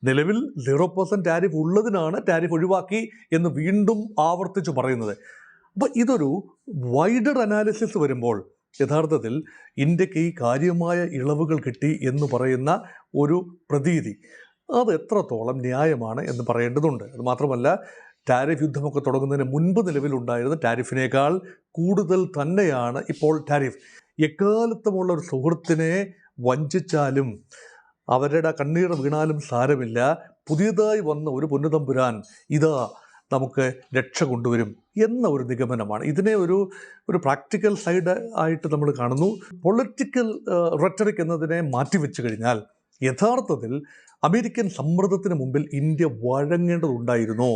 നിലവിൽ 0% tariff ഉള്ളതിനാണ് tariff ഒഴിവാക്കി എന്ന് വീണ്ടും ആവർത്തിച്ച് പറയുന്നത്. അപ്പോൾ ഇതൊരു വൈഡർ അനാലിസിസ് വരുമ്പോൾ യഥാർത്ഥത്തിൽ ഇന്ത്യക്ക് ഈ കാര്യമായ ഇളവുകൾ കിട്ടി എന്ന് പറയുന്ന ഒരു പ്രതീതി അത് എത്രത്തോളം ന്യായമാണ് എന്ന് പറയേണ്ടതുണ്ട്. അതുമാത്രമല്ല, ടാരിഫ് യുദ്ധമൊക്കെ തുടങ്ങുന്നതിന് മുൻപ് നിലവിലുണ്ടായിരുന്ന ടാരിഫിനേക്കാൾ കൂടുതൽ തന്നെയാണ് ഇപ്പോൾ ടാരിഫ്. എക്കാലത്തുമുള്ള ഒരു സുഹൃത്തിനെ വഞ്ചിച്ചാലും അവരുടെ കണ്ണീർ വീണാലും സാരമില്ല, പുതിയതായി വന്ന ഒരു പൊന്നുതമ്പുരാൻ ഇതാ നമുക്ക് രക്ഷ കൊണ്ടുവരും എന്ന ഒരു നിഗമനമാണ്. ഇതിനെ ഒരു പ്രാക്ടിക്കൽ സൈഡ് ആയിട്ട് നമ്മൾ കാണുന്നു. പൊളിറ്റിക്കൽ റെറ്ററിക് എന്നതിനെ മാറ്റിവെച്ച് കഴിഞ്ഞാൽ യഥാർത്ഥത്തിൽ അമേരിക്കൻ സമ്മർദ്ദത്തിന് മുമ്പിൽ ഇന്ത്യ വഴങ്ങേണ്ടതുണ്ടായിരുന്നു.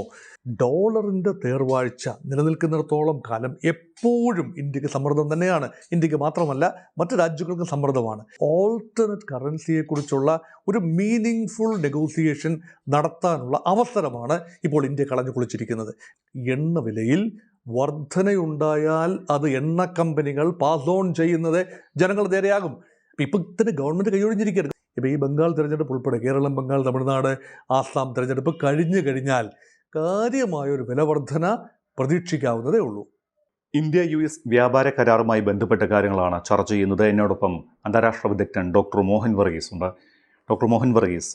ഡോളറിൻ്റെ തേർവാഴ്ച നിലനിൽക്കുന്നിടത്തോളം കാലം എപ്പോഴും ഇന്ത്യക്ക് സമ്മർദ്ദം തന്നെയാണ്. ഇന്ത്യക്ക് മാത്രമല്ല, മറ്റു രാജ്യങ്ങൾക്കും സമ്മർദ്ദമാണ്. ഓൾട്ടർനേറ്റ് കറൻസിയെക്കുറിച്ചുള്ള ഒരു മീനിങ് നെഗോസിയേഷൻ നടത്താനുള്ള അവസരമാണ് ഇപ്പോൾ ഇന്ത്യ കളഞ്ഞു കുളിച്ചിരിക്കുന്നത്. എണ്ണ വിലയിൽ വർധനയുണ്ടായാൽ അത് എണ്ണ കമ്പനികൾ പാസ് ഓൺ ചെയ്യുന്നത് ജനങ്ങൾ നേരെയാകും. ഇപ്പം തന്നെ ഗവൺമെൻറ് കൈയൊഴിഞ്ഞിരിക്കരുത്. ഇപ്പോൾ ഈ ബംഗാൾ തിരഞ്ഞെടുപ്പ് ഉൾപ്പെടെ കേരളം, ബംഗാൾ, തമിഴ്നാട്, ആസാം തിരഞ്ഞെടുപ്പ് കഴിഞ്ഞു കഴിഞ്ഞാൽ കാര്യമായൊരു വിലവർധന പ്രതീക്ഷിക്കാവുന്നതേ ഉള്ളൂ. ഇന്ത്യ-US വ്യാപാര കരാറുമായി ബന്ധപ്പെട്ട കാര്യങ്ങളാണ് ചർച്ച ചെയ്യുന്നത്. എന്നോടൊപ്പം അന്താരാഷ്ട്ര വിദഗ്ധൻ ഡോക്ടർ മോഹൻ വർഗീസ് ഉണ്ട്. ഡോക്ടർ മോഹൻ വർഗീസ്,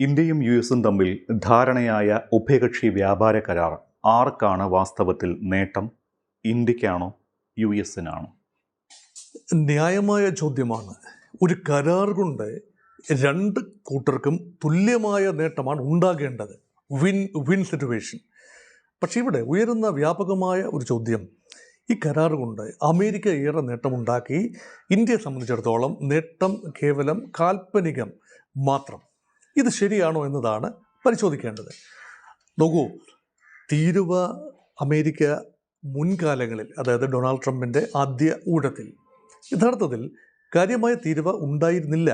ഇന്ത്യയും US-ഉം തമ്മിൽ ധാരണയായ ഉഭയകക്ഷി വ്യാപാര കരാർ ആർക്കാണ് വാസ്തവത്തിൽ നേട്ടം? ഇന്ത്യക്കാണോ US-നാണോ? ന്യായമായ ചോദ്യമാണ്. ഒരു കരാർ കൊണ്ട് രണ്ട് കൂട്ടർക്കും തുല്യമായ നേട്ടമാണ് ഉണ്ടാകേണ്ടത്, വിൻ സിറ്റുവേഷൻ. പക്ഷേ ഇവിടെ ഉയരുന്ന വ്യാപകമായ ഒരു ചോദ്യം, ഈ കരാർ കൊണ്ട് അമേരിക്ക ഏറെ നേട്ടമുണ്ടാക്കി, ഇന്ത്യയെ സംബന്ധിച്ചിടത്തോളം നേട്ടം കേവലം കാൽപ്പനികം മാത്രം. ഇത് ശരിയാണോ എന്നതാണ് പരിശോധിക്കേണ്ടത്. നോക്കൂ, തീരുവ അമേരിക്ക മുൻകാലങ്ങളിൽ, അതായത് ഡൊണാൾഡ് ട്രംപിൻ്റെ ആദ്യ ഊഴത്തിൽ യഥാർത്ഥത്തിൽ കാര്യമായ തീരുവ ഉണ്ടായിരുന്നില്ല.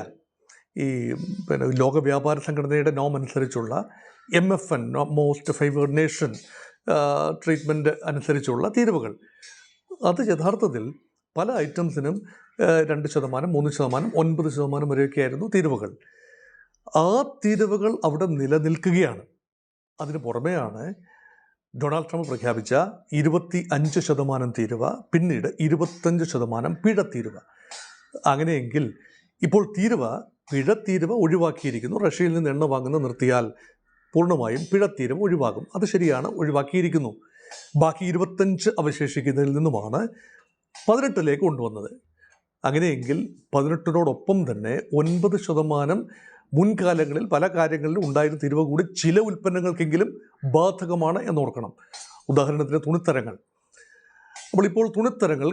ഈ ലോക വ്യാപാര സംഘടനയുടെ നോം അനുസരിച്ചുള്ള MFN, most favoured nation treatment അനുസരിച്ചുള്ള തീരുവകൾ, അത് യഥാർത്ഥത്തിൽ പല ഐറ്റംസിനും 2%, 3%, 9% വരെയൊക്കെയായിരുന്നു തീരുവകൾ. ആ തീരുവകൾ അവിടെ നിലനിൽക്കുകയാണ്. അതിന് പുറമെയാണ് ഡൊണാൾഡ് ട്രംപ് പ്രഖ്യാപിച്ച 25% തീരുവ, പിന്നീട് 25% പിഴ തീരുവ. അങ്ങനെയെങ്കിൽ ഇപ്പോൾ പിഴത്തീരുവ ഒഴിവാക്കിയിരിക്കുന്നു. റഷ്യയിൽ നിന്ന് എണ്ണ വാങ്ങുന്നത് നിർത്തിയാൽ പൂർണ്ണമായും പിഴത്തീരുവ ഒഴിവാകും. അത് ശരിയാണ്, ഒഴിവാക്കിയിരിക്കുന്നു. ബാക്കി 25 അവശേഷിക്കുന്നതിൽ നിന്നുമാണ് 18 കൊണ്ടുവന്നത്. അങ്ങനെയെങ്കിൽ 18 തന്നെ 9% മുൻകാലങ്ങളിൽ പല കാര്യങ്ങളിലും ഉണ്ടായിരുന്ന തീരുവ കൂടി ചില ഉൽപ്പന്നങ്ങൾക്കെങ്കിലും ബാധകമാണ് എന്നോർക്കണം. ഉദാഹരണത്തിന് തുണിത്തരങ്ങൾ. അപ്പോൾ ഇപ്പോൾ തുണിത്തരങ്ങൾ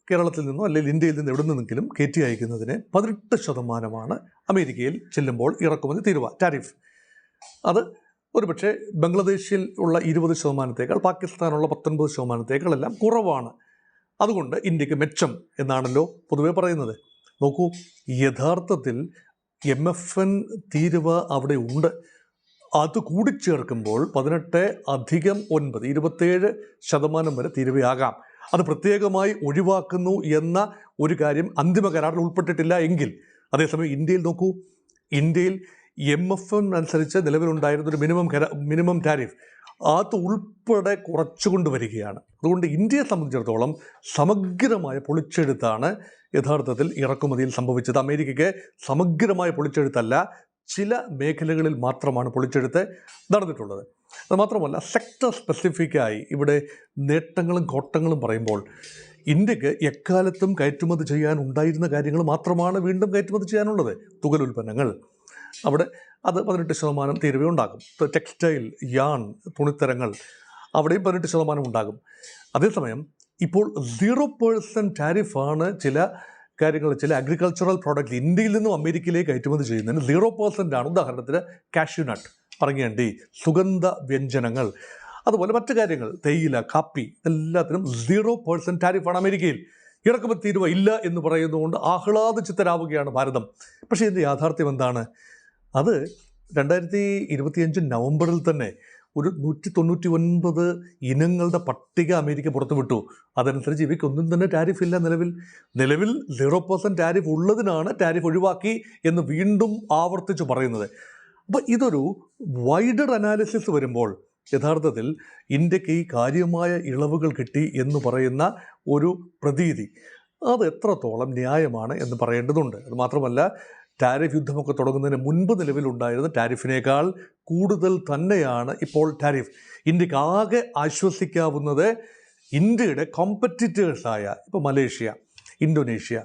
കേരളത്തിൽ നിന്നോ അല്ലെങ്കിൽ ഇന്ത്യയിൽ നിന്ന് എവിടെ നിന്നെങ്കിലും കയറ്റി അയക്കുന്നതിന് 18% അമേരിക്കയിൽ ചെല്ലുമ്പോൾ ഇറക്കുമതി തീരുവ, ടാരിഫ്. അത് ഒരുപക്ഷെ ബംഗ്ലാദേശിൽ ഉള്ള 20%, പാകിസ്ഥാനുള്ള 19% എല്ലാം കുറവാണ്. അതുകൊണ്ട് ഇന്ത്യക്ക് മെച്ചം എന്നാണല്ലോ പൊതുവെ പറയുന്നത്. നോക്കൂ, യഥാർത്ഥത്തിൽ MFN തീരുവ അവിടെ ഉണ്ട്. അത് കൂടിച്ചേർക്കുമ്പോൾ 18 + 9, 27% വരെ തീരുവയാകാം. അത് പ്രത്യേകമായി ഒഴിവാക്കുന്നു എന്ന ഒരു കാര്യം അന്തിമ കരാറിൽ ഉൾപ്പെട്ടിട്ടില്ല എങ്കിൽ, അതേസമയം ഇന്ത്യയിൽ നോക്കൂ, ഇന്ത്യയിൽ MFN അനുസരിച്ച് നിലവിലുണ്ടായിരുന്നൊരു മിനിമം ടാരിഫ് അത് ഉൾപ്പെടെ കുറച്ചുകൊണ്ട് വരികയാണ്. അതുകൊണ്ട് ഇന്ത്യയെ സംബന്ധിച്ചിടത്തോളം സമഗ്രമായ പൊളിച്ചെഴുത്താണ് യഥാർത്ഥത്തിൽ ഇറക്കുമതിയിൽ സംഭവിച്ചത്. അമേരിക്കയ്ക്ക് സമഗ്രമായ പൊളിച്ചെഴുത്തല്ല, ചില മേഖലകളിൽ മാത്രമാണ് പൊളിച്ചെഴുത്ത് നടന്നിട്ടുള്ളത്. അതുമാത്രമല്ല, സെക്ടർ സ്പെസിഫിക്കായി ഇവിടെ നേട്ടങ്ങളും കോട്ടങ്ങളും പറയുമ്പോൾ ഇന്ത്യക്ക് എക്കാലത്തും കയറ്റുമതി ചെയ്യാൻ ഉണ്ടായിരുന്ന കാര്യങ്ങൾ മാത്രമാണ് വീണ്ടും കയറ്റുമതി ചെയ്യാനുള്ളത്. തുകലുൽപ്പന്നങ്ങൾ, അവിടെ അത് 18% തീരുവ ഉണ്ടാകും. ടെക്സ്റ്റൈൽ, യാൺ, തുണിത്തരങ്ങൾ, അവിടെയും 18% ഉണ്ടാകും. അതേസമയം ഇപ്പോൾ 0% ടാരിഫാണ് ചില കാര്യങ്ങൾ, ചില അഗ്രികൾച്ചറൽ പ്രോഡക്റ്റ് ഇന്ത്യയിൽ നിന്നും അമേരിക്കയിലേക്ക് കയറ്റുമതി ചെയ്യുന്നതിന് 0% ആണ്. ഉദാഹരണത്തിന് കാഷ്യൂനട്ട്, പറങ്ങേണ്ടി, സുഗന്ധ വ്യഞ്ജനങ്ങൾ, അതുപോലെ മറ്റു കാര്യങ്ങൾ, തേയില, കാപ്പി, എല്ലാത്തിനും 0% ടാരിഫാണ് അമേരിക്കയിൽ. ഇറക്കുമതി തീരുവ ഇല്ല എന്ന് പറയുന്നതുകൊണ്ട് ആഹ്ലാദചിത്തരാവുകയാണ് ഭാരതം. പക്ഷേ ഇതിൻ്റെ യാഥാർത്ഥ്യം എന്താണ്? അത് 2025 നവംബറിൽ തന്നെ ഒരു 199 ഇനങ്ങളുടെ പട്ടിക അമേരിക്ക പുറത്തുവിട്ടു. അതനുസരിച്ച് ഇവയ്ക്കൊന്നും തന്നെ ടാരിഫ് ഇല്ല. നിലവിൽ 0% ടാരിഫ് ഉള്ളതിനാണ് ടാരിഫ് ഒഴിവാക്കി എന്ന് വീണ്ടും ആവർത്തിച്ച് പറയുന്നത്. അപ്പോൾ ഇതൊരു വൈഡർ അനാലിസിസ് വരുമ്പോൾ യഥാർത്ഥത്തിൽ ഇന്ത്യക്ക് ഈ കാര്യമായ ഇളവുകൾ കിട്ടി എന്ന് പറയുന്ന ഒരു പ്രതീതി അത് എത്രത്തോളം ന്യായമാണ് എന്ന് പറയേണ്ടതുണ്ട്. അത് മാത്രമല്ല, ടാരിഫ് യുദ്ധമൊക്കെ തുടങ്ങുന്നതിന് മുൻപ് നിലവിലുണ്ടായിരുന്ന ടാരിഫിനേക്കാൾ കൂടുതൽ തന്നെയാണ് ഇപ്പോൾ ടാരിഫ്. ഇന്ത്യക്ക് ആകെ ആശ്വസിക്കാവുന്നത് ഇന്ത്യയുടെ കോമ്പറ്റീറ്റേഴ്സായ ഇപ്പോൾ മലേഷ്യ, ഇന്തോനേഷ്യ,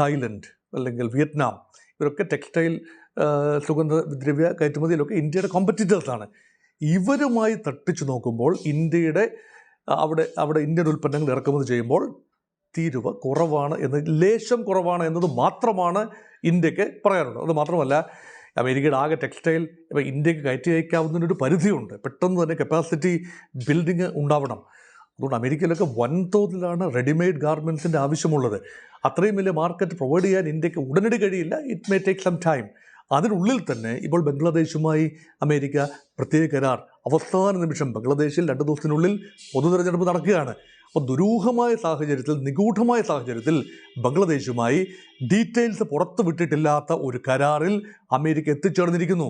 തായ്ലൻഡ് അല്ലെങ്കിൽ വിയറ്റ്നാം, ഇവരൊക്കെ ടെക്സ്റ്റൈൽ സുഗന്ധദ്രവ്യ കയറ്റുമതിയിലൊക്കെ ഇന്ത്യയുടെ കോമ്പറ്റീറ്റേഴ്സാണ്. ഇവരുമായി തട്ടിച്ചു നോക്കുമ്പോൾ ഇന്ത്യയുടെ അവിടെ ഇന്ത്യൻ ഉൽപ്പന്നങ്ങൾ ഇറക്കുമതി ചെയ്യുമ്പോൾ തീരുവ കുറവാണ് ലേശം കുറവാണ് എന്നത് മാത്രമാണ് ഇന്ത്യക്ക് പറയാനുള്ളത്. അത് മാത്രമല്ല, അമേരിക്കയുടെ ആകെ ടെക്സ്റ്റൈൽ ഇപ്പോൾ ഇന്ത്യക്ക് കയറ്റി അയക്കാവുന്നതിനൊരു പരിധിയുണ്ട്. പെട്ടെന്ന് തന്നെ കപ്പാസിറ്റി ബിൽഡിങ് ഉണ്ടാവണം. അതുകൊണ്ട് അമേരിക്കയിലൊക്കെ വൻതോതിലാണ് റെഡിമെയ്ഡ് ഗാർമെൻറ്റ്സിൻ്റെ ആവശ്യമുള്ളത്. അത്രയും വലിയ മാർക്കറ്റ് പ്രൊവൈഡ് ചെയ്യാൻ ഇന്ത്യക്ക് ഉടനടി കഴിയില്ല. It may take some time. അതിനുള്ളിൽ തന്നെ ഇപ്പോൾ ബംഗ്ലാദേശുമായി അമേരിക്ക പ്രത്യേക കരാർ. അവസാന നിമിഷം ബംഗ്ലാദേശിൽ 2 ദിവസത്തിനുള്ളിൽ പൊതു തെരഞ്ഞെടുപ്പ് നടക്കുകയാണ്. അപ്പോൾ ദുരൂഹമായ സാഹചര്യത്തിൽ, നിഗൂഢമായ സാഹചര്യത്തിൽ ബംഗ്ലാദേശുമായി ഡീറ്റെയിൽസ് പുറത്തു വിട്ടിട്ടില്ലാത്ത ഒരു കരാറിൽ അമേരിക്ക എത്തിച്ചേർന്നിരിക്കുന്നു.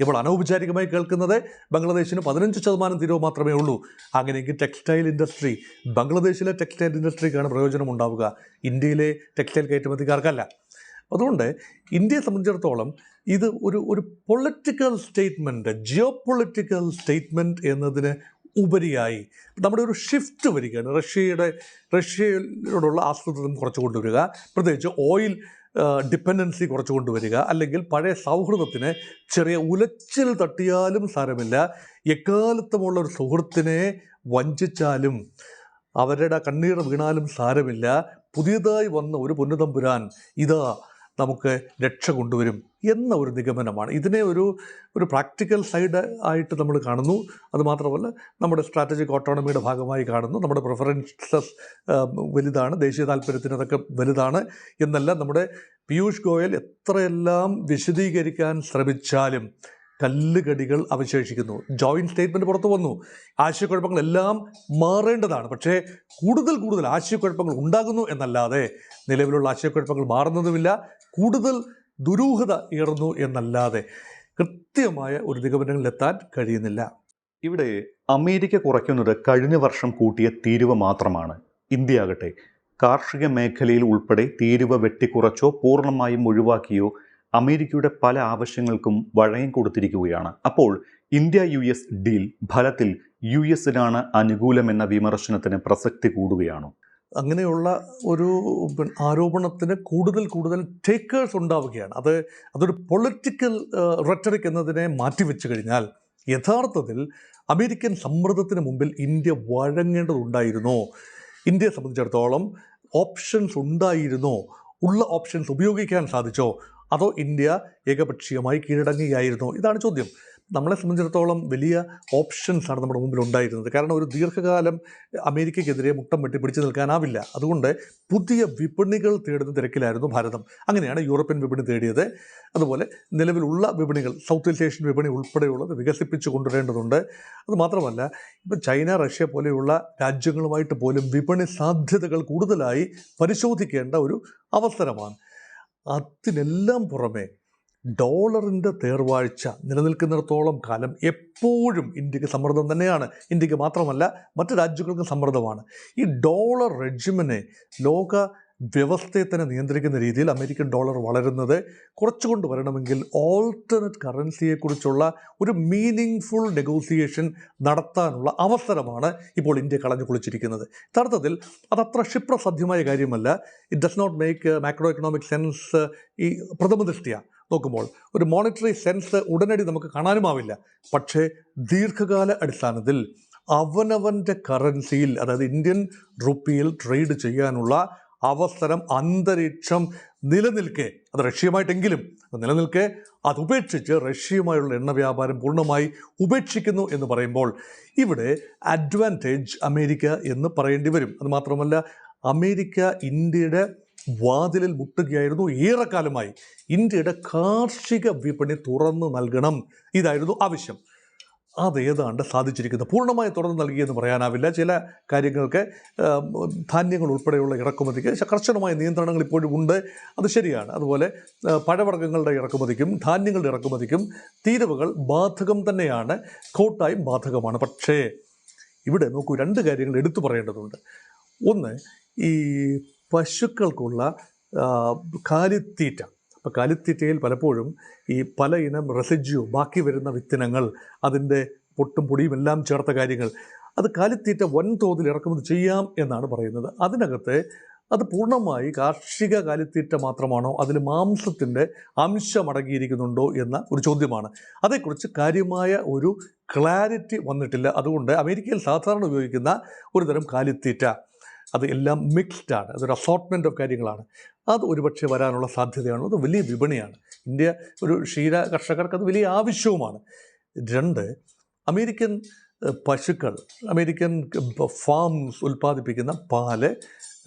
ഇപ്പോൾ അനൗപചാരികമായി കേൾക്കുന്നത് ബംഗ്ലാദേശിന് 15% തീരുവ മാത്രമേ ഉള്ളൂ. അങ്ങനെയെങ്കിൽ ടെക്സ്റ്റൈൽ ഇൻഡസ്ട്രി, ബംഗ്ലാദേശിലെ ടെക്സ്റ്റൈൽ ഇൻഡസ്ട്രിക്കാണ് പ്രയോജനം ഉണ്ടാവുക, ഇന്ത്യയിലെ ടെക്സ്റ്റൈൽ കയറ്റുമതിക്കാർക്കല്ല. അതുകൊണ്ട് ഇന്ത്യയെ സംബന്ധിച്ചിടത്തോളം ഇത് ഒരു political statement, geo political statement എന്നതിന് ഉപരിയായി നമ്മുടെ ഒരു ഷിഫ്റ്റ് വരികയാണ്. റഷ്യയോടുള്ള ആശ്രിതത്വം കുറച്ച് കൊണ്ടുവരിക, പ്രത്യേകിച്ച് ഓയിൽ ഡിപ്പെൻഡൻസി കുറച്ച് കൊണ്ടുവരിക, അല്ലെങ്കിൽ പഴയ സൗഹൃദത്തിന് ചെറിയ ഉലച്ചിൽ തട്ടിയാലും സാരമില്ല, എക്കാലത്തുമുള്ള ഒരു സുഹൃത്തിനെ വഞ്ചിച്ചാലും അവരുടെ കണ്ണീർ വീണാലും സാരമില്ല, പുതിയതായി വന്ന ഒരു പൊന്നുതമ്പുരാൻ ഇതാ നമുക്ക് രക്ഷ കൊണ്ടുവരും എന്ന ഒരു നിഗമനമാണ്. ഇതിനെ ഒരു പ്രാക്ടിക്കൽ സൈഡ് ആയിട്ട് നമ്മൾ കാണുന്നു. അതുമാത്രമല്ല, നമ്മുടെ സ്ട്രാറ്റജിക് ഓട്ടോണമിയുടെ ഭാഗമായി കാണുന്നു. നമ്മുടെ പ്രിഫറൻസസ് വലുതാണ്, ദേശീയ താല്പര്യത്തിന് അതൊക്കെ വലുതാണ് എന്നല്ല. നമ്മുടെ പീയൂഷ് ഗോയൽ എത്രയെല്ലാം വിശദീകരിക്കാൻ ശ്രമിച്ചാലും കല്ലുകടികൾ അവശേഷിക്കുന്നു. ജോയിൻറ്റ് സ്റ്റേറ്റ്മെൻറ്റ് പുറത്തു വന്നു. ആശയക്കുഴപ്പങ്ങളെല്ലാം മാറേണ്ടതാണ്. പക്ഷേ കൂടുതൽ ആശയക്കുഴപ്പങ്ങൾ ഉണ്ടാകുന്നു എന്നല്ലാതെ നിലവിലുള്ള ആശയക്കുഴപ്പങ്ങൾ മാറുന്നതുമില്ല. കൂടുതൽ ദുരൂഹത ഏറുന്നു എന്നല്ലാതെ കൃത്യമായ ഒരു നിഗമനങ്ങളിലെത്താൻ കഴിയുന്നില്ല. ഇവിടെ അമേരിക്ക കുറയ്ക്കുന്നത് കഴിഞ്ഞ വർഷം കൂട്ടിയ തീരുവ മാത്രമാണ്. ഇന്ത്യ ആകട്ടെ കാർഷിക മേഖലയിൽ ഉൾപ്പെടെ തീരുവ വെട്ടിക്കുറച്ചോ പൂർണ്ണമായും ഒഴിവാക്കിയോ അമേരിക്കയുടെ പല ആവശ്യങ്ങൾക്കും വഴങ്ങി കൊടുത്തിരിക്കുകയാണ്. അപ്പോൾ ഇന്ത്യ US ഡീൽ ഫലത്തിൽ US-നാണ് അനുകൂലമെന്ന വിമർശനത്തിന് പ്രസക്തി കൂടുകയാണോ? അങ്ങനെയുള്ള ഒരു ആരോപണത്തിന് കൂടുതൽ ടേക്കേഴ്സ് ഉണ്ടാവുകയാണ്. അതൊരു പൊളിറ്റിക്കൽ റെറ്ററിക് എന്നതിനെ മാറ്റിവെച്ച് കഴിഞ്ഞാൽ യഥാർത്ഥത്തിൽ അമേരിക്കൻ സമ്മർദ്ദത്തിന് മുമ്പിൽ ഇന്ത്യ വഴങ്ങേണ്ടതുണ്ടായിരുന്നോ? ഇന്ത്യയെ സംബന്ധിച്ചിടത്തോളം ഓപ്ഷൻസ് ഉണ്ടായിരുന്നോ? ഉള്ള ഓപ്ഷൻസ് ഉപയോഗിക്കാൻ സാധിച്ചോ? അതോ ഇന്ത്യ ഏകപക്ഷീയമായി കീഴടങ്ങുകയായിരുന്നോ? ഇതാണ് ചോദ്യം. നമ്മളെ സംബന്ധിച്ചിടത്തോളം വലിയ ഓപ്ഷൻസാണ് നമ്മുടെ മുമ്പിൽ ഉണ്ടായിരുന്നത്. കാരണം ഒരു ദീർഘകാലം അമേരിക്കയ്ക്കെതിരെ മുട്ടം വെട്ടി പിടിച്ചു നിൽക്കാനാവില്ല. അതുകൊണ്ട് പുതിയ വിപണികൾ തേടുന്ന തിരക്കിലായിരുന്നു ഭാരതം. അങ്ങനെയാണ് യൂറോപ്യൻ വിപണി തേടിയത്. അതുപോലെ നിലവിലുള്ള വിപണികൾ, സൗത്ത് ഈസ്റ്റ് ഏഷ്യൻ വിപണി ഉൾപ്പെടെയുള്ളത് വികസിപ്പിച്ചു കൊണ്ടുവരേണ്ടതുണ്ട്. അതുമാത്രമല്ല, ഇപ്പം ചൈന, റഷ്യ പോലെയുള്ള രാജ്യങ്ങളുമായിട്ട് പോലും വിപണി സാധ്യതകൾ കൂടുതലായി പരിശോധിക്കേണ്ട ഒരു അവസരമാണ്. അതിനെല്ലാം പുറമെ ഡോളറിൻ്റെ തേർവാഴ്ച നിലനിൽക്കുന്നിടത്തോളം കാലം എപ്പോഴും ഇന്ത്യക്ക് സമ്മർദ്ദം തന്നെയാണ്. ഇന്ത്യക്ക് മാത്രമല്ല, മറ്റ് രാജ്യങ്ങൾക്കും സമ്മർദ്ദമാണ്. ഈ ഡോളർ റെജിമിനെ, ലോക വ്യവസ്ഥയെ തന്നെ നിയന്ത്രിക്കുന്ന രീതിയിൽ അമേരിക്കൻ ഡോളർ വളരുന്നത് കുറച്ചുകൊണ്ട് വരണമെങ്കിൽ ഓൾട്ടർനേറ്റ് കറൻസിയെക്കുറിച്ചുള്ള ഒരു മീനിങ് ഫുൾ നെഗോസിയേഷൻ നടത്താനുള്ള അവസരമാണ് ഇപ്പോൾ ഇന്ത്യ കളഞ്ഞു കുളിച്ചിരിക്കുന്നത്. യഥാർത്ഥത്തിൽ അതത്ര ക്ഷിപ്രസാധ്യമായ കാര്യമല്ല. It does not make macro economic sense ഈ പ്രഥമദൃഷ്ടിയ നോക്കുമ്പോൾ. ഒരു മോണിറ്ററി സെൻസ് ഉടനടി നമുക്ക് കാണാനുമാവില്ല. പക്ഷേ ദീർഘകാല അടിസ്ഥാനത്തിൽ അവനവൻ്റെ കറൻസിയിൽ, അതായത് ഇന്ത്യൻ റുപ്പിയിൽ ട്രേഡ് ചെയ്യാനുള്ള അവസരം, അന്തരീക്ഷം നിലനിൽക്കെ, അത് റഷ്യയുമായിട്ടെങ്കിലും നിലനിൽക്കെ, അതുപേക്ഷിച്ച് റഷ്യയുമായുള്ള എണ്ണ വ്യാപാരം പൂർണ്ണമായി ഉപേക്ഷിക്കുന്നു എന്ന് പറയുമ്പോൾ ഇവിടെ അഡ്വാൻറ്റേജ് അമേരിക്ക എന്ന് പറയേണ്ടി വരും. അതുമാത്രമല്ല, അമേരിക്ക ഇന്ത്യയുടെ വാതിലിൽ മുട്ടുകയായിരുന്നു ഏറെക്കാലമായി. ഇന്ത്യയുടെ കാർഷിക വിപണി തുറന്നു നൽകണം, ഇതായിരുന്നു ആവശ്യം. അത് ഏതാണ്ട് സാധിച്ചിരിക്കുന്നത്. പൂർണ്ണമായി തുറന്നു നൽകിയെന്ന് പറയാനാവില്ല. ചില കാര്യങ്ങൾക്ക് ധാന്യങ്ങൾ ഉൾപ്പെടെയുള്ള ഇറക്കുമതിക്ക് കർശനമായ നിയന്ത്രണങ്ങൾ ഇപ്പോഴും ഉണ്ട്, അത് ശരിയാണ്. അതുപോലെ പഴവർഗ്ഗങ്ങളുടെ ഇറക്കുമതിക്കും ധാന്യങ്ങളുടെ ഇറക്കുമതിക്കും തീരുവകൾ ബാധകം തന്നെയാണ്, കോട്ടായും ബാധകമാണ്. പക്ഷേ ഇവിടെ നോക്കൂ, രണ്ട് കാര്യങ്ങൾ എടുത്തു പറയേണ്ടതുണ്ട്. ഒന്ന്, ഈ പശുക്കൾക്കുള്ള കാലിത്തീറ്റ. അപ്പോൾ കാലിത്തീറ്റയിൽ പലപ്പോഴും ഈ പല ഇനം റെസിഡ്യൂ, ബാക്കി വരുന്ന വിത്തിനങ്ങൾ, അതിൻ്റെ പൊട്ടും പൊടിയും എല്ലാം ചേർത്ത കാര്യങ്ങൾ, അത് കാലിത്തീറ്റ വൻതോതിൽ ഇറക്കുമതി ചെയ്യാം എന്നാണ് പറയുന്നത്. അതിനകത്ത് അത് പൂർണ്ണമായി കാർഷിക കാലിത്തീറ്റ മാത്രമാണോ, അതിൽ മാംസത്തിൻ്റെ അംശം അടങ്ങിയിരിക്കുന്നുണ്ടോ എന്ന ഒരു ചോദ്യമാണ്. അതേക്കുറിച്ച് കാര്യമായ ഒരു ക്ലാരിറ്റി വന്നിട്ടില്ല. അതുകൊണ്ട് അമേരിക്കയിൽ സാധാരണ ഉപയോഗിക്കുന്ന ഒരു തരം കാലിത്തീറ്റ, അത് എല്ലാം മിക്സ്ഡാണ്, അതൊരു അസോർട്ട്മെൻറ്റ് ഓഫ് കാര്യങ്ങളാണ്. അത് ഒരുപക്ഷെ വരാനുള്ള സാധ്യതയാണ്. അത് വലിയ വിപണിയാണ്. ഇന്ത്യ ഒരു ക്ഷീര കർഷകർക്ക് അത് വലിയ ആവശ്യവുമാണ്. രണ്ട്, അമേരിക്കൻ പശുക്കൾ, അമേരിക്കൻ ഫാംസ് ഉൽപ്പാദിപ്പിക്കുന്ന പാല്,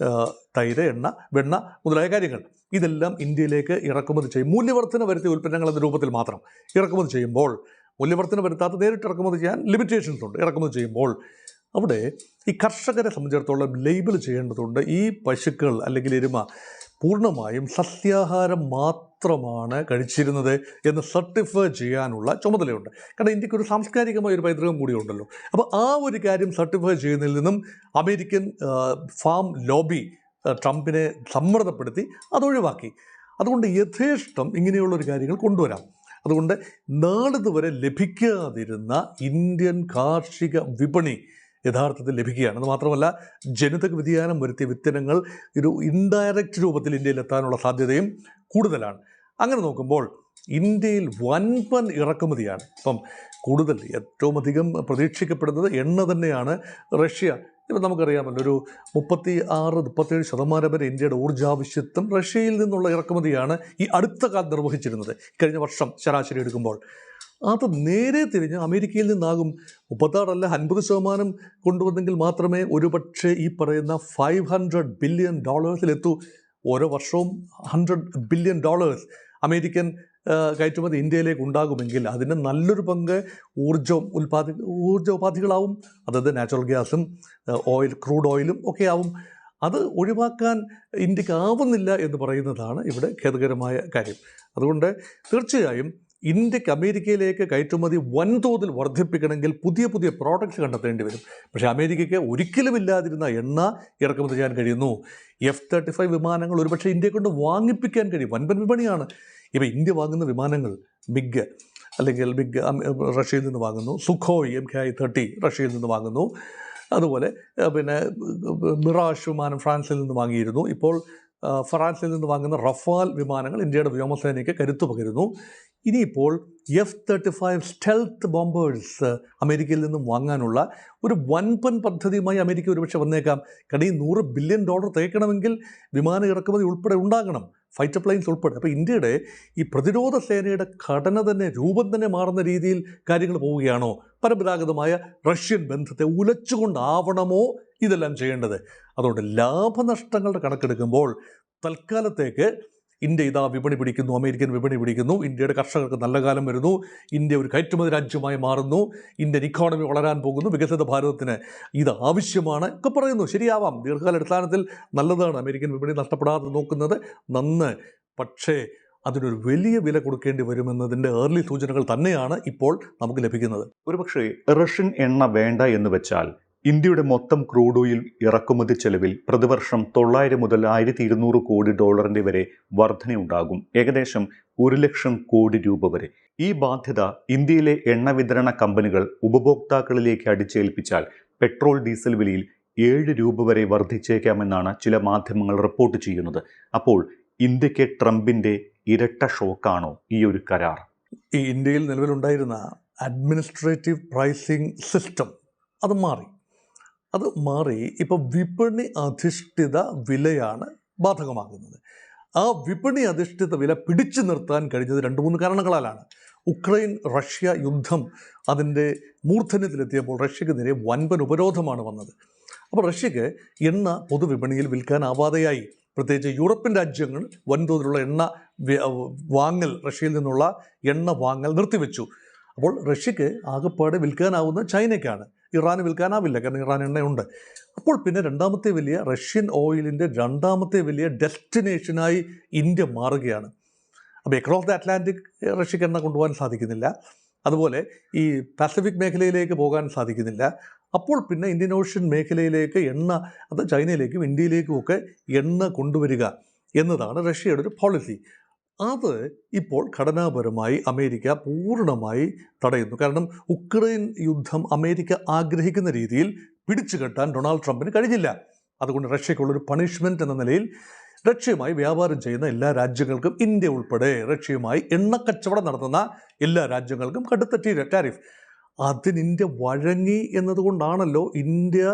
തൈര്, എണ്ണ, വെണ്ണ മുതലായ കാര്യങ്ങൾ, ഇതെല്ലാം ഇന്ത്യയിലേക്ക് ഇറക്കുമതി ചെയ്യും. മൂല്യവർദ്ധന വരുത്തിയ ഉൽപ്പന്നങ്ങൾ എന്ന രൂപത്തിൽ മാത്രം ഇറക്കുമതി ചെയ്യുമ്പോൾ, മൂല്യവർദ്ധന വരുത്താത്ത നേരിട്ട് ഇറക്കുമതി ചെയ്യാൻ ലിമിറ്റേഷൻസ് ഉണ്ട്. ഇറക്കുമതി ചെയ്യുമ്പോൾ അവിടെ ഈ കർഷകരെ സംബന്ധിച്ചിടത്തോളം ലേബിൾ ചെയ്യേണ്ടതുണ്ട്. ഈ പശുക്കൾ അല്ലെങ്കിൽ എരുമ പൂർണ്ണമായും സസ്യാഹാരം മാത്രമാണ് കഴിച്ചിരുന്നത് എന്ന് സർട്ടിഫൈ ചെയ്യാനുള്ള ചുമതലയുണ്ട്. കാരണം ഇന്ത്യക്ക് ഒരു സാംസ്കാരികമായ ഒരു പൈതൃകം കൂടി ഉണ്ടല്ലോ. അപ്പോൾ ആ ഒരു കാര്യം സർട്ടിഫൈ ചെയ്യുന്നതിൽ നിന്നും അമേരിക്കൻ ഫാം ലോബി ട്രംപിനെ സമ്മർദ്ദപ്പെടുത്തി അതൊഴിവാക്കി. അതുകൊണ്ട് യഥേഷ്ടം ഇങ്ങനെയുള്ളൊരു കാര്യങ്ങൾ കൊണ്ടുവരാം. അതുകൊണ്ട് നാളിതുവരെ ലഭിക്കാതിരുന്ന ഇന്ത്യൻ കാർഷിക വിപണി യഥാർത്ഥത്തിൽ ലഭിക്കുകയാണ്. അത് മാത്രമല്ല, ജനിതക വ്യതിയാനം വരുത്തിയ വിത്തനങ്ങൾ ഒരു ഇൻഡയറക്റ്റ് രൂപത്തിൽ ഇന്ത്യയിൽ എത്താനുള്ള സാധ്യതയും കൂടുതലാണ്. അങ്ങനെ നോക്കുമ്പോൾ ഇന്ത്യയിൽ വൻപൻ ഇറക്കുമതിയാണ്. ഇപ്പം കൂടുതൽ ഏറ്റവും അധികം പ്രതീക്ഷിക്കപ്പെടുന്നത് എണ്ണ തന്നെയാണ്. റഷ്യ, ഇപ്പം നമുക്കറിയാമല്ലോ, ഒരു 36-37% വരെ ഇന്ത്യയുടെ ഊർജ്ജാവശ്യത്വം റഷ്യയിൽ നിന്നുള്ള ഇറക്കുമതിയാണ് ഈ അടുത്ത കാലത്ത് നിർവഹിച്ചിരുന്നത്. കഴിഞ്ഞ വർഷം ശരാശരി എടുക്കുമ്പോൾ അത് നേരെ തിരിഞ്ഞ് അമേരിക്കയിൽ നിന്നാകും. 36 അല്ല 50% കൊണ്ടുവന്നെങ്കിൽ മാത്രമേ ഒരുപക്ഷെ ഈ പറയുന്ന $500 ബില്യൺ എത്തൂ. ഓരോ വർഷവും $100 ബില്യൺ അമേരിക്കൻ കയറ്റുമതി ഇന്ത്യയിലേക്ക് ഉണ്ടാകുമെങ്കിൽ അതിന് നല്ലൊരു പങ്ക് ഊർജ്ജ ഉപാധികളാവും. അതായത് നാച്ചുറൽ ഗ്യാസും ഓയിൽ, ക്രൂഡ് ഓയിലും ഒക്കെ ആവും. അത് ഒഴിവാക്കാൻ ഇന്ത്യക്ക് ആവുന്നില്ല എന്ന് പറയുന്നതാണ് ഇവിടെ ഖേദകരമായ കാര്യം. അതുകൊണ്ട് തീർച്ചയായും ഇന്ത്യക്ക് അമേരിക്കയിലേക്ക് കയറ്റുമതി വൻതോതിൽ വർദ്ധിപ്പിക്കണമെങ്കിൽ പുതിയ പുതിയ പ്രോഡക്റ്റ്സ് കണ്ടെത്തേണ്ടി വരും. പക്ഷേ അമേരിക്കയ്ക്ക് ഒരിക്കലും ഇല്ലാതിരുന്ന എണ്ണ ഇറക്കുമതി ചെയ്യാൻ കഴിയുന്നു. F-35 വിമാനങ്ങൾ ഒരുപക്ഷെ ഇന്ത്യയെ കൊണ്ട് വാങ്ങിപ്പിക്കാൻ കഴിയും. വൻപൻ വിപണിയാണ്. ഇപ്പോൾ ഇന്ത്യ വാങ്ങുന്ന വിമാനങ്ങൾ മിഗ് റഷ്യയിൽ നിന്ന് വാങ്ങുന്നു. സുഖോയ് MKI-30 റഷ്യയിൽ നിന്ന് വാങ്ങുന്നു. അതുപോലെ പിന്നെ മിറാഷ് വിമാനം ഫ്രാൻസിൽ നിന്ന് വാങ്ങിയിരുന്നു. ഇപ്പോൾ ഫ്രാൻസിൽ നിന്ന് വാങ്ങുന്ന റഫാൽ വിമാനങ്ങൾ ഇന്ത്യയുടെ വ്യോമസേനയ്ക്ക് കരുത്തു പകരുന്നു. ഇനിയിപ്പോൾ F-35 സ്റ്റെൽത്ത് ബോംബേഴ്സ് അമേരിക്കയിൽ നിന്നും വാങ്ങാനുള്ള ഒരു വൻപൻ പദ്ധതിയുമായി അമേരിക്ക ഒരുപക്ഷെ വന്നേക്കാം. കാരണം ഈ $100 ബില്യൺ തേക്കണമെങ്കിൽ വിമാന ഇറക്കുമതി ഉൾപ്പെടെ ഉണ്ടാകണം, ഫൈറ്റർ പ്ലെയിൻസ് ഉൾപ്പെടെ. അപ്പോൾ ഇന്ത്യയുടെ ഈ പ്രതിരോധ സേനയുടെ ഘടന തന്നെ, രൂപം തന്നെ മാറുന്ന രീതിയിൽ കാര്യങ്ങൾ പോവുകയാണോ? പരമ്പരാഗതമായ റഷ്യൻ ബന്ധത്തെ ഉലച്ചുകൊണ്ടാവണമോ ഇതെല്ലാം ചെയ്യേണ്ടത്? അതുകൊണ്ട് ലാഭനഷ്ടങ്ങളുടെ കണക്കെടുക്കുമ്പോൾ തൽക്കാലത്തേക്ക് ഇന്ത്യ ഇതാ വിപണി പിടിക്കുന്നു, അമേരിക്കൻ വിപണി പിടിക്കുന്നു, ഇന്ത്യയുടെ കർഷകർക്ക് നല്ല കാലം വരുന്നു, ഇന്ത്യ ഒരു കയറ്റുമതി രാജ്യമായി മാറുന്നു, ഇന്ത്യൻ ഇക്കോണമി വളരാൻ പോകുന്നു, വികസിത ഭാരതത്തിന് ഇത് ആവശ്യമാണ് ഒക്കെ പറയുന്നു. ശരിയാവാം, ദീർഘകാലാടിസ്ഥാനത്തിൽ നല്ലതാണ് അമേരിക്കൻ വിപണി നഷ്ടപ്പെടാതെ നോക്കുന്നത് നന്ന്. പക്ഷേ അതിനൊരു വലിയ വില കൊടുക്കേണ്ടി വരുമെന്നതിൻ്റെ ഏർലി സൂചനകൾ തന്നെയാണ് ഇപ്പോൾ നമുക്ക് ലഭിക്കുന്നത്. ഒരുപക്ഷെ റഷ്യൻ എണ്ണ വേണ്ട എന്ന് വെച്ചാൽ ഇന്ത്യയുടെ മൊത്തം ക്രൂഡ് ഓയിൽ ഇറക്കുമതി ചെലവിൽ പ്രതിവർഷം 900 മുതൽ 1200 കോടി ഡോളറിന്റെ വരെ വർധനയുണ്ടാകും. ഏകദേശം 1 ലക്ഷം കോടി രൂപ വരെ. ഈ ബാധ്യത ഇന്ത്യയിലെ എണ്ണ വിതരണ കമ്പനികൾ ഉപഭോക്താക്കളിലേക്ക് അടിച്ചേൽപ്പിച്ചാൽ പെട്രോൾ ഡീസൽ വിലയിൽ 7 രൂപ വരെ വർദ്ധിച്ചേക്കാമെന്നാണ് ചില മാധ്യമങ്ങൾ റിപ്പോർട്ട് ചെയ്യുന്നത്. അപ്പോൾ ഇന്ത്യക്ക് ട്രംപിന്റെ ഇരട്ട ഷോക്കാണോ ഈ ഒരു കരാർ? ഈ ഇന്ത്യയിൽ നിലവിലുണ്ടായിരുന്ന അഡ്മിനിസ്ട്രേറ്റീവ് പ്രൈസിംഗ് സിസ്റ്റം അത് മാറി ഇപ്പോൾ വിപണി അധിഷ്ഠിത വിലയാണ് ബാധകമാകുന്നത്. ആ വിപണി അധിഷ്ഠിത വില പിടിച്ചു നിർത്താൻ കഴിഞ്ഞത് 2-3 കാരണങ്ങളാലാണ്. ഉക്രൈൻ റഷ്യ യുദ്ധം അതിൻ്റെ മൂർധന്യത്തിലെത്തിയപ്പോൾ റഷ്യക്ക് നേരെ വൻപൻ ഉപരോധമാണ് വന്നത്. അപ്പോൾ റഷ്യക്ക് എണ്ണ പൊതുവിപണിയിൽ വിൽക്കാനാവാതെയായി. പ്രത്യേകിച്ച് യൂറോപ്യൻ രാജ്യങ്ങൾ വൻതോതിലുള്ള എണ്ണ വാങ്ങൽ, റഷ്യയിൽ നിന്നുള്ള എണ്ണ വാങ്ങൽ നിർത്തിവെച്ചു. അപ്പോൾ റഷ്യക്ക് ആകെപ്പാടെ വിൽക്കാനാവുന്ന ചൈനയ്ക്കാണ്, ഇറാന് വിൽക്കാനാവില്ല, കാരണം ഇറാൻ എണ്ണയുണ്ട്. അപ്പോൾ പിന്നെ റഷ്യൻ ഓയിലിൻ്റെ രണ്ടാമത്തെ വലിയ ഡെസ്റ്റിനേഷനായി ഇന്ത്യ മാറുകയാണ്. അപ്പോൾ അക്രോസ് ദ അറ്റ്ലാന്റിക് റഷ്യക്ക് എണ്ണ കൊണ്ടുപോകാൻ സാധിക്കുന്നില്ല, അതുപോലെ ഈ പസഫിക് മേഖലയിലേക്ക് പോകാൻ സാധിക്കുന്നില്ല. അപ്പോൾ പിന്നെ ഇന്ത്യൻ ഓഷ്യൻ മേഖലയിലേക്ക് എണ്ണ, അത് ചൈനയിലേക്കും ഇന്ത്യയിലേക്കും ഒക്കെ എണ്ണ കൊണ്ടുവരിക എന്നതാണ് റഷ്യയുടെ ഒരു പോളിസി. അത് ഇപ്പോൾ ഘടനാപരമായി അമേരിക്ക പൂർണ്ണമായി തടയുന്നു. കാരണം ഉക്രൈൻ യുദ്ധം അമേരിക്ക ആഗ്രഹിക്കുന്ന രീതിയിൽ പിടിച്ചു കെട്ടാൻ ഡൊണാൾഡ് ട്രംപിന് കഴിഞ്ഞില്ല. അതുകൊണ്ട് റഷ്യക്കുള്ളൊരു പണിഷ്മെൻറ്റ് എന്ന നിലയിൽ റഷ്യയുമായി വ്യാപാരം ചെയ്യുന്ന എല്ലാ രാജ്യങ്ങൾക്കും, ഇന്ത്യ ഉൾപ്പെടെ റഷ്യയുമായി എണ്ണക്കച്ചവടം നടത്തുന്ന എല്ലാ രാജ്യങ്ങൾക്കും കടുത്ത ടാരിഫ്. അതിന് ഇന്ത്യ വഴങ്ങി എന്നതുകൊണ്ടാണല്ലോ ഇന്ത്യ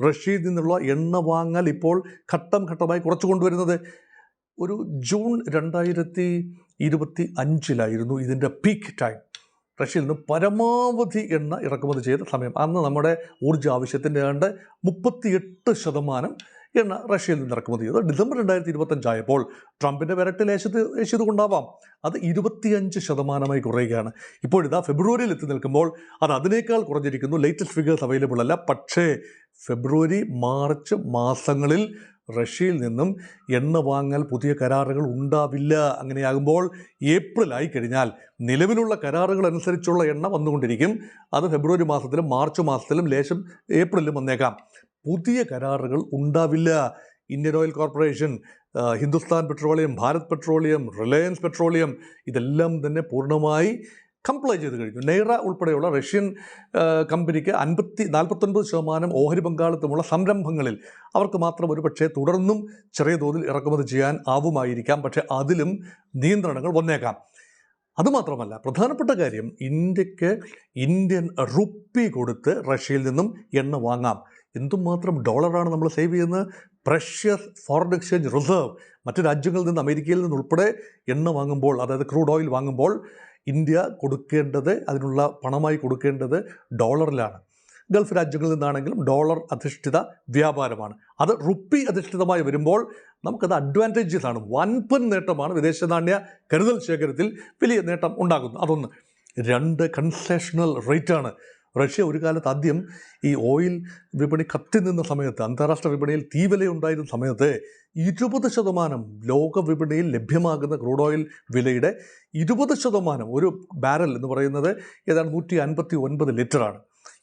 റഷ്യയിൽ നിന്നുള്ള എണ്ണ വാങ്ങൽ ഇപ്പോൾ ഘട്ടം ഘട്ടമായി കുറച്ചു കൊണ്ടുവരുന്നത്. ഒരു ജൂൺ 2025 ഇതിൻ്റെ പീക്ക് ടൈം. റഷ്യയിൽ നിന്ന് പരമാവധി എണ്ണ ഇറക്കുമതി ചെയ്ത സമയം. അന്ന് നമ്മുടെ ഊർജ്ജ ആവശ്യത്തിൻ്റെ ഏതാണ്ട് 38% എണ്ണ റഷ്യയിൽ നിന്ന് ഇറക്കുമതി ചെയ്തു. ഡിസംബർ 2025 ആയപ്പോൾ ട്രംപിൻ്റെ വിരട്ടിൽ ഏശയത് കൊണ്ടാവാം അത് 25% കുറയുകയാണ്. ഇപ്പോഴിതാ ഫെബ്രുവരിയിൽ എത്തി നിൽക്കുമ്പോൾ അത് അതിനേക്കാൾ കുറഞ്ഞിരിക്കുന്നു. ലേറ്റസ്റ്റ് ഫിഗേഴ്സ് അവൈലബിൾ അല്ല. പക്ഷേ ഫെബ്രുവരി മാർച്ച് മാസങ്ങളിൽ റഷ്യയിൽ നിന്നും എണ്ണ വാങ്ങൽ പുതിയ കരാറുകൾ ഉണ്ടാവില്ല. അങ്ങനെയാകുമ്പോൾ ഏപ്രിൽ ആയിക്കഴിഞ്ഞാൽ നിലവിലുള്ള കരാറുകൾ അനുസരിച്ചുള്ള എണ്ണ വന്നുകൊണ്ടിരിക്കും. അത് ഫെബ്രുവരി മാസത്തിലും മാർച്ച് മാസത്തിലും ലേശം ഏപ്രിലും വന്നേക്കാം. പുതിയ കരാറുകൾ ഉണ്ടാവില്ല. Indian oil corporation, Hindustan petroleum, Bharat petroleum, Reliance petroleum ഇതെല്ലാം തന്നെ പൂർണ്ണമായി കംപ്ലൈ ചെയ്ത് കഴിഞ്ഞു. നെയ്റ ഉൾപ്പെടെയുള്ള റഷ്യൻ കമ്പനിക്ക് 49% ഓഹരി പങ്കാളിത്തമുള്ള സംരംഭങ്ങളിൽ അവർക്ക് മാത്രം ഒരു പക്ഷേ തുടർന്നും ചെറിയ തോതിൽ ഇറക്കുമതി ചെയ്യാൻ ആവുമായിരിക്കാം. പക്ഷേ അതിലും നിയന്ത്രണങ്ങൾ വന്നേക്കാം. അതുമാത്രമല്ല, പ്രധാനപ്പെട്ട കാര്യം, ഇന്ത്യക്ക് ഇന്ത്യൻ റുപ്പി കൊടുത്ത് റഷ്യയിൽ നിന്നും എണ്ണ വാങ്ങാം. എന്തുമാത്രം ഡോളറാണ് നമ്മൾ സേവ് ചെയ്യുന്നത്. പ്രഷ്യസ് ഫോറിൻ എക്സ്ചേഞ്ച് റിസർവ് മറ്റ് രാജ്യങ്ങളിൽ നിന്ന്, അമേരിക്കയിൽ നിന്നുൾപ്പെടെ എണ്ണ വാങ്ങുമ്പോൾ, അതായത് ക്രൂഡ് ഓയിൽ വാങ്ങുമ്പോൾ ഇന്ത്യ കൊടുക്കേണ്ടത്, അതിനുള്ള പണമായി കൊടുക്കേണ്ടത് ഡോളറിലാണ്. ഗൾഫ് രാജ്യങ്ങളിൽ നിന്നാണെങ്കിലും ഡോളർ അധിഷ്ഠിത വ്യാപാരമാണ്. അത് റുപ്പി അധിഷ്ഠിതമായി വരുമ്പോൾ നമുക്കത് അഡ്വാൻറ്റേജസ് ആണ്. വൻപൻ നേട്ടമാണ്. വിദേശ നാണ്യ കരുതൽ ശേഖരത്തിൽ വലിയ നേട്ടം ഉണ്ടാകുന്നു. അതൊന്ന്. 2, കൺസെഷണൽ റേറ്റാണ്. റഷ്യ ഒരു കാലത്ത് ആദ്യം ഈ ഓയിൽ വിപണി കത്തി നിന്ന സമയത്ത്, അന്താരാഷ്ട്ര വിപണിയിൽ തീവിലയുണ്ടായിരുന്ന സമയത്ത് 20% ലോക വിപണിയിൽ ലഭ്യമാകുന്ന ക്രൂഡ് ഓയിൽ വിലയുടെ 20%, ഒരു ബാരൽ എന്ന് പറയുന്നത് ഏതാണ്ട് 159 ലിറ്ററാണ്.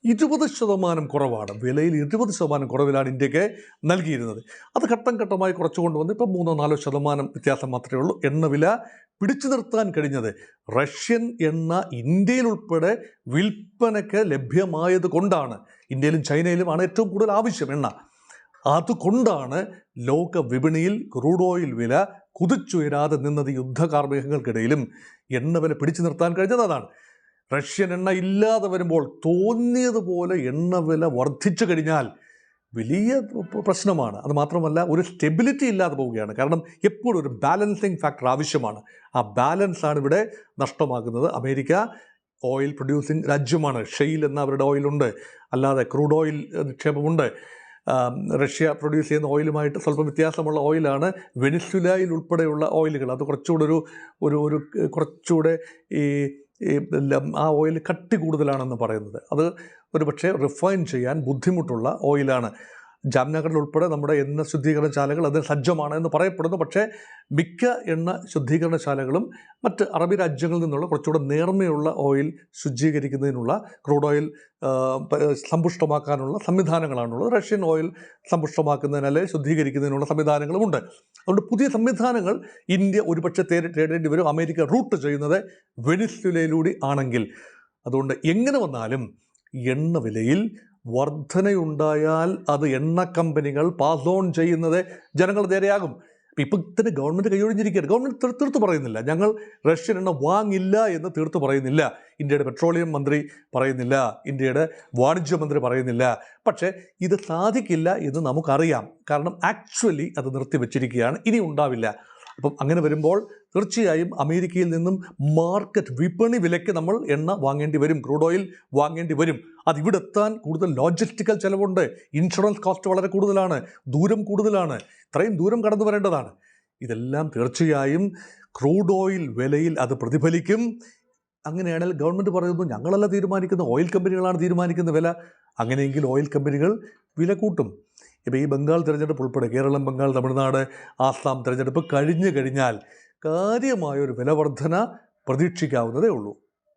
20% കുറവാണ്. വിലയിൽ 20% കുറവിലാണ് ഇന്ത്യക്ക് നൽകിയിരുന്നത്. അത് ഘട്ടം ഘട്ടമായി കുറച്ചു കൊണ്ടുവന്ന് ഇപ്പം 3-4% വ്യത്യാസം മാത്രമേ ഉള്ളൂ. എണ്ണവില പിടിച്ചു നിർത്താൻ കഴിഞ്ഞത് റഷ്യൻ എണ്ണ ഇന്ത്യയിൽ ഉൾപ്പെടെ വിൽപ്പനയ്ക്ക് ലഭ്യമായത് കൊണ്ടാണ്. ഇന്ത്യയിലും ചൈനയിലുമാണ് ഏറ്റവും കൂടുതൽ ആവശ്യം എണ്ണ. അതുകൊണ്ടാണ് ലോക വിപണിയിൽ ക്രൂഡ് ഓയിൽ വില കുതിച്ചുയരാതെ നിന്നത്. യുദ്ധകാർമികങ്ങൾക്കിടയിലും എണ്ണ വില പിടിച്ചു നിർത്താൻ കഴിഞ്ഞത് അതാണ്. റഷ്യൻ എണ്ണ ഇല്ലാതെ വരുമ്പോൾ തോന്നിയതുപോലെ എണ്ണ വില വർദ്ധിച്ചു കഴിഞ്ഞാൽ വലിയ പ്രശ്നമാണ്. അത് മാത്രമല്ല, ഒരു സ്റ്റെബിലിറ്റി ഇല്ലാതെ പോവുകയാണ്. കാരണം എപ്പോഴും ഒരു ബാലൻസിങ് ഫാക്ടർ ആവശ്യമാണ്. ആ ബാലൻസാണ് ഇവിടെ നഷ്ടമാകുന്നത്. അമേരിക്ക ഓയിൽ പ്രൊഡ്യൂസിങ് രാജ്യമാണ്. ഷെയിൽ എന്ന അവരുടെ ഓയിലുണ്ട്, അല്ലാതെ ക്രൂഡ് ഓയിൽ നിക്ഷേപമുണ്ട്. റഷ്യ പ്രൊഡ്യൂസ് ചെയ്യുന്ന ഓയിലുമായിട്ട് സ്വല്പം വ്യത്യാസമുള്ള ഓയിലാണ് വെനിസ്വേലയിൽ ഉൾപ്പെടെയുള്ള ഓയിലുകൾ. അത് കുറച്ചുകൂടെ ഒരു കുറച്ചുകൂടെ ആ ഓയിൽ കട്ടി കൂടുതലാണെന്ന് പറയുന്നത്. അത് ഒരു പക്ഷേ റിഫൈൻ ചെയ്യാൻ ബുദ്ധിമുട്ടുള്ള ഓയിലാണ്. ജാംനഗറിൽ ഉൾപ്പെടെ നമ്മുടെ എണ്ണ ശുദ്ധീകരണശാലകൾ അതിന് സജ്ജമാണ് എന്ന് പറയപ്പെടുന്നു. പക്ഷേ മിക്ക എണ്ണ ശുദ്ധീകരണശാലകളും മറ്റ് അറബി രാജ്യങ്ങളിൽ നിന്നുള്ള കുറച്ചുകൂടെ നേർമയുള്ള ഓയിൽ ശുചീകരിക്കുന്നതിനുള്ള, ക്രൂഡ് ഓയിൽ സമ്പുഷ്ടമാക്കാനുള്ള സംവിധാനങ്ങളാണുള്ളത്. റഷ്യൻ ഓയിൽ സമ്പുഷ്ടമാക്കുന്നതിനല്ലെ ശുദ്ധീകരിക്കുന്നതിനുള്ള സംവിധാനങ്ങളുമുണ്ട്. അതുകൊണ്ട് പുതിയ സംവിധാനങ്ങൾ ഇന്ത്യ ഒരുപക്ഷെ തേടേണ്ടി വരും. അമേരിക്ക റൂട്ട് ചെയ്യുന്നത് വെനിസ്വേലയിലൂടെ ആണെങ്കിൽ. അതുകൊണ്ട് എങ്ങനെ വന്നാലും എണ്ണ വിലയിൽ വർധനയുണ്ടായാൽ അത് എണ്ണ കമ്പനികൾ പാസ് ഓൺ ചെയ്യുന്നത് ജനങ്ങൾ നേരെയാകും. ഇപ്പം തന്നെ ഗവൺമെൻറ് കൈയൊഴിഞ്ഞിരിക്കുകയാണ്. ഗവൺമെൻറ് തീർത്തു പറയുന്നില്ല, ഞങ്ങൾ റഷ്യൻ എണ്ണ വാങ്ങില്ല എന്ന് തീർത്തു പറയുന്നില്ല. ഇന്ത്യയുടെ പെട്രോളിയം മന്ത്രി പറയുന്നില്ല, ഇന്ത്യയുടെ വാണിജ്യ മന്ത്രി പറയുന്നില്ല. പക്ഷേ ഇത് സാധിക്കില്ല എന്ന് നമുക്കറിയാം. കാരണം ആക്ച്വലി അത് നിർത്തിവെച്ചിരിക്കുകയാണ്. ഇനി ഉണ്ടാവില്ല. അപ്പം അങ്ങനെ വരുമ്പോൾ തീർച്ചയായും അമേരിക്കയിൽ നിന്നും മാർക്കറ്റ് വിപണി വിലയ്ക്ക് നമ്മൾ എണ്ണ വാങ്ങേണ്ടി വരും, ക്രൂഡ് ഓയിൽ വാങ്ങേണ്ടി വരും. അതിവിടെ എത്താൻ കൂടുതൽ ലോജിസ്റ്റിക്കൽ ചിലവുണ്ട്. ഇൻഷുറൻസ് കോസ്റ്റ് വളരെ കൂടുതലാണ്, ദൂരം കൂടുതലാണ്, ഇത്രയും ദൂരം കടന്നു വരേണ്ടതാണ്. ഇതെല്ലാം തീർച്ചയായും ക്രൂഡ് ഓയിൽ വിലയിൽ അത് പ്രതിഫലിക്കും. അങ്ങനെയാണെങ്കിൽ ഗവൺമെൻറ് പറയുന്നു ഞങ്ങളല്ല തീരുമാനിക്കുന്ന, ഓയിൽ കമ്പനികളാണ് തീരുമാനിക്കുന്ന വില. അങ്ങനെയെങ്കിൽ ഓയിൽ കമ്പനികൾ വില കൂട്ടും. ഇപ്പോൾ ഈ ബംഗാൾ തിരഞ്ഞെടുപ്പ് ഉൾപ്പെടെ കേരളം, ബംഗാൾ, തമിഴ്നാട്, ആസാം തിരഞ്ഞെടുപ്പ് കഴിഞ്ഞു കഴിഞ്ഞാൽ കാര്യമായൊരു വില വർധന പ്രതീക്ഷിക്കാവുന്നതേ ഉള്ളൂ.